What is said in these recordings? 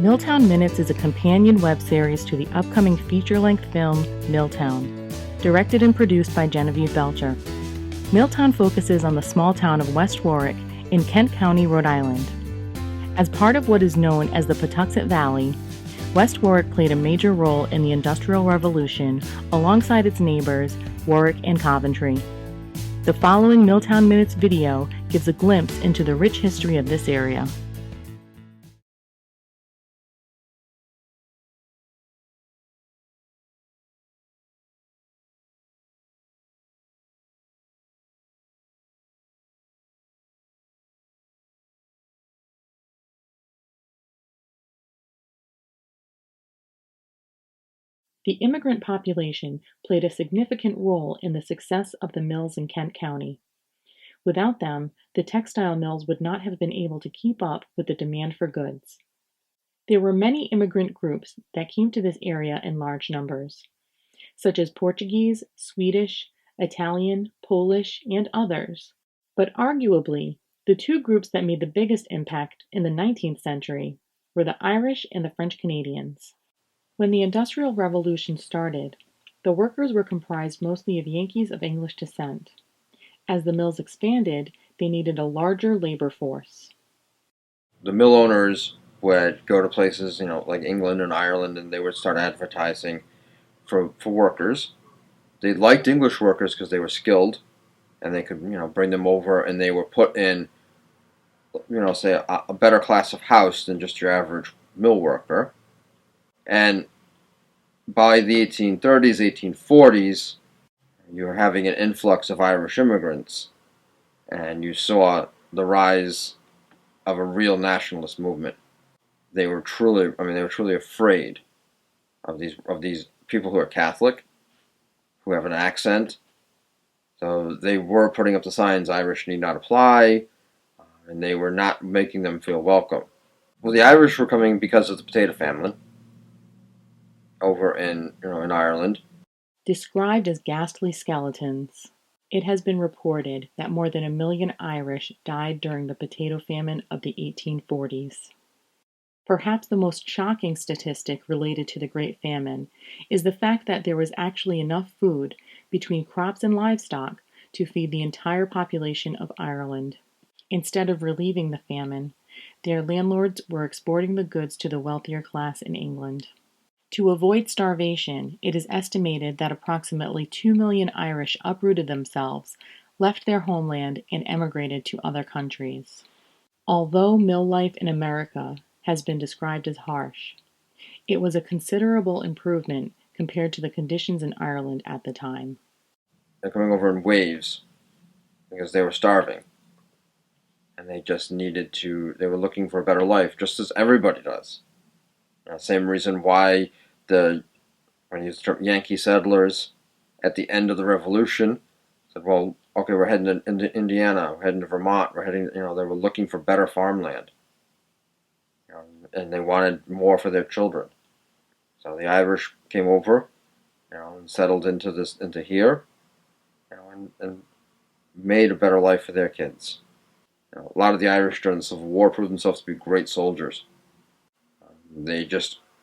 Milltown Minutes is a companion web series to the upcoming feature-length film Milltown, directed and produced by Genevieve Belcher. Milltown focuses on the small town of West Warwick in Kent County, Rhode Island. As part of what is known as the Pawtuxet Valley, West Warwick played a major role in the Industrial Revolution alongside its neighbors, Warwick and Coventry. The following Milltown Minutes video gives a glimpse into the rich history of this area. The immigrant population played a significant role in the success of the mills in Kent County. Without them, the textile mills would not have been able to keep up with the demand for goods. There were many immigrant groups that came to this area in large numbers, such as Portuguese, Swedish, Italian, Polish, and others. But arguably, the two groups that made the biggest impact in the 19th century were the Irish and the French Canadians. When the Industrial Revolution started, the workers were comprised mostly of Yankees of English descent. As the mills expanded, they needed a larger labor force. The mill owners would go to places, like England and Ireland, and they would start advertising for workers. They liked English workers because they were skilled, and they could, bring them over, and they were put in, say a better class of house than just your average mill worker. And by the 1830s, 1840s, you were having an influx of Irish immigrants, and you saw the rise of a real nationalist movement. They were truly afraid of these people who are Catholic, who have an accent. So they were putting up the signs, "Irish need not apply," and they were not making them feel welcome. Well, the Irish were coming because of the potato famine over in Ireland. Described as ghastly skeletons, it has been reported that more than 1 million Irish died during the potato famine of the 1840s. Perhaps the most shocking statistic related to the Great Famine is the fact that there was actually enough food between crops and livestock to feed the entire population of Ireland. Instead of relieving the famine, their landlords were exporting the goods to the wealthier class in England. To avoid starvation, it is estimated that approximately 2 million Irish uprooted themselves, left their homeland, and emigrated to other countries. Although mill life in America has been described as harsh, it was a considerable improvement compared to the conditions in Ireland at the time. They're coming over in waves because they were starving. And they just they were looking for a better life, just as everybody does. Same reason why when you start Yankee settlers at the end of the Revolution said, well, okay, we're heading into Indiana, we're heading to Vermont, we're heading, they were looking for better farmland. And they wanted more for their children. So the Irish came over, and settled into here, and made a better life for their kids. A lot of the Irish during the Civil War proved themselves to be great soldiers.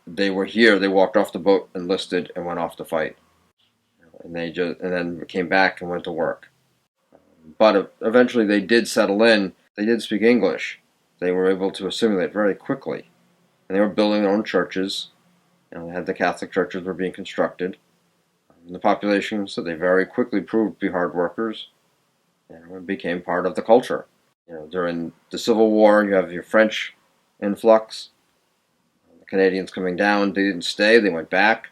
They were here. They walked off the boat, enlisted, and went off to fight. And then came back and went to work. But eventually, they did settle in. They did speak English. They were able to assimilate very quickly, and they were building their own churches. They had the Catholic churches were being constructed. And the population, so they very quickly proved to be hard workers, and became part of the culture. During the Civil War, you have your French influx. Canadians coming down, they didn't stay, they went back.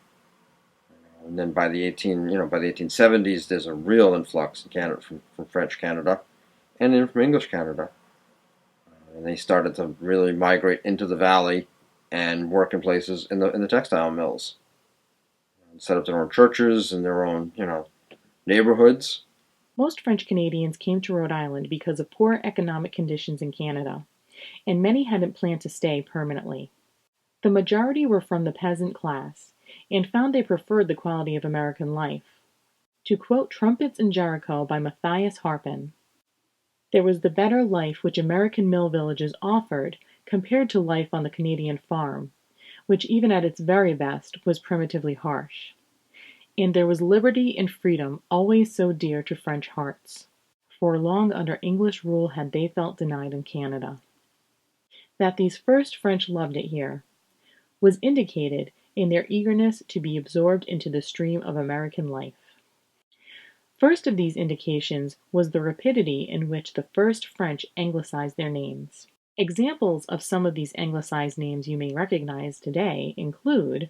And then by the 1870s, there's a real influx in Canada from French Canada and then from English Canada. And they started to really migrate into the valley and work in places in the textile mills. And set up their own churches and their own, neighborhoods. Most French Canadians came to Rhode Island because of poor economic conditions in Canada, and many hadn't planned to stay permanently. The majority were from the peasant class, and found they preferred the quality of American life. To quote Trumpets in Jericho by Matthias Harpin, there was the better life which American mill villages offered compared to life on the Canadian farm. which even at its very best was primitively harsh. And there was liberty and freedom always so dear to French hearts. For long under English rule had they felt denied in Canada. That these first French loved it here was indicated in their eagerness to be absorbed into the stream of American life. First of these indications was the rapidity in which the first French anglicized their names. Examples of some of these anglicized names you may recognize today include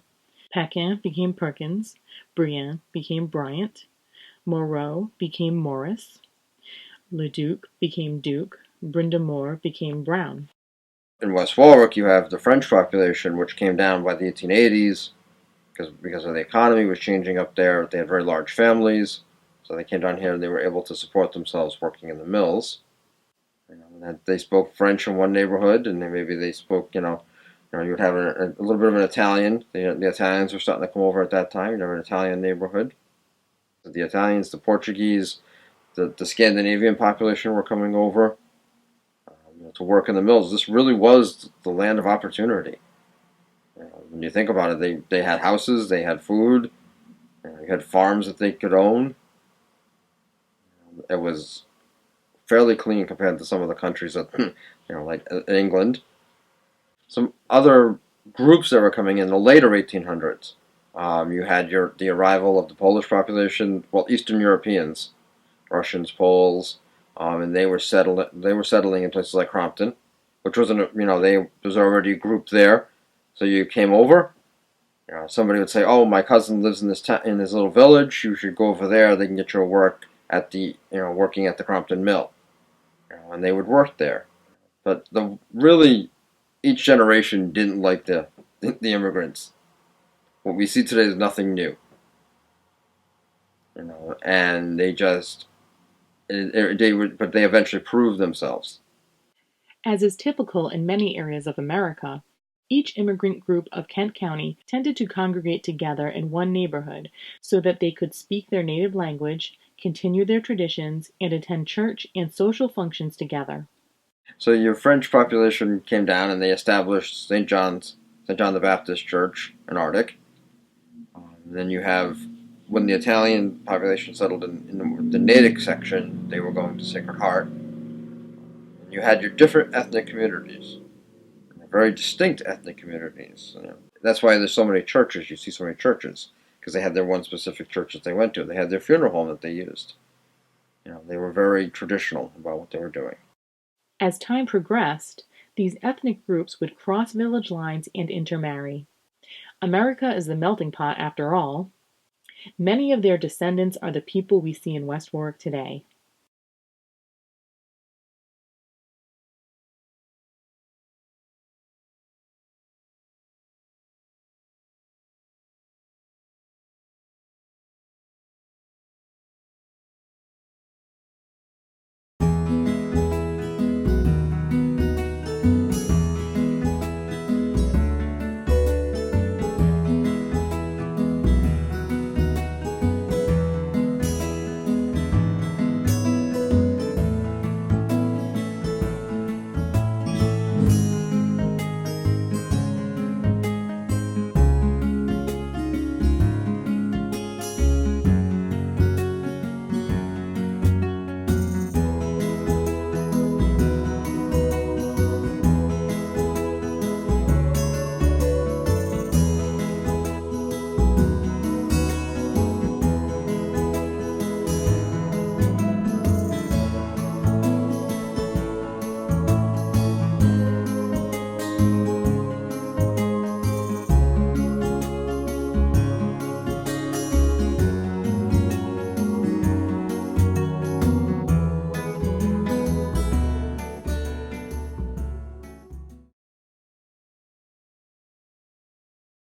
Paquin became Perkins, Briand became Bryant, Moreau became Morris, Leduc became Duke, Brind'Amour became Brown. In West Warwick, you have the French population, which came down by the 1880s because of the economy was changing up there. They had very large families, so they came down here and they were able to support themselves working in the mills. And they spoke French in one neighborhood, and then maybe they spoke, you would have a little bit of an Italian. The Italians were starting to come over at that time. You'd have an Italian neighborhood. The Italians, the Portuguese, the Scandinavian population were coming over to work in the mills. This really was the land of opportunity. When you think about it, they had houses, they had food, you had farms that they could own. It was fairly clean compared to some of the countries that, like England. Some other groups that were coming in the later 1800s. You had the arrival of the Polish population, well, Eastern Europeans, Russians, Poles, and they were settling in places like Crompton, which wasn't, there's already a group there. So you came over. Somebody would say, "Oh, my cousin lives in in this little village. You should go over there. They can get you work at working at the Crompton mill." And they would work there. But each generation didn't like the immigrants. What we see today is nothing new. And they just but they eventually proved themselves. As is typical in many areas of America, each immigrant group of Kent County tended to congregate together in one neighborhood so that they could speak their native language, continue their traditions, and attend church and social functions together. So your French population came down and they established St. John the Baptist Church in Arctic. Then you have, when the Italian population settled in the Natick section, they were going to Sacred Heart. And you had your different ethnic communities, very distinct ethnic communities. That's why there's so many churches. You see so many churches because they had their one specific church that they went to. They had their funeral home that they used. They were very traditional about what they were doing. As time progressed, these ethnic groups would cross village lines and intermarry. America is the melting pot after all. Many of their descendants are the people we see in West Warwick today.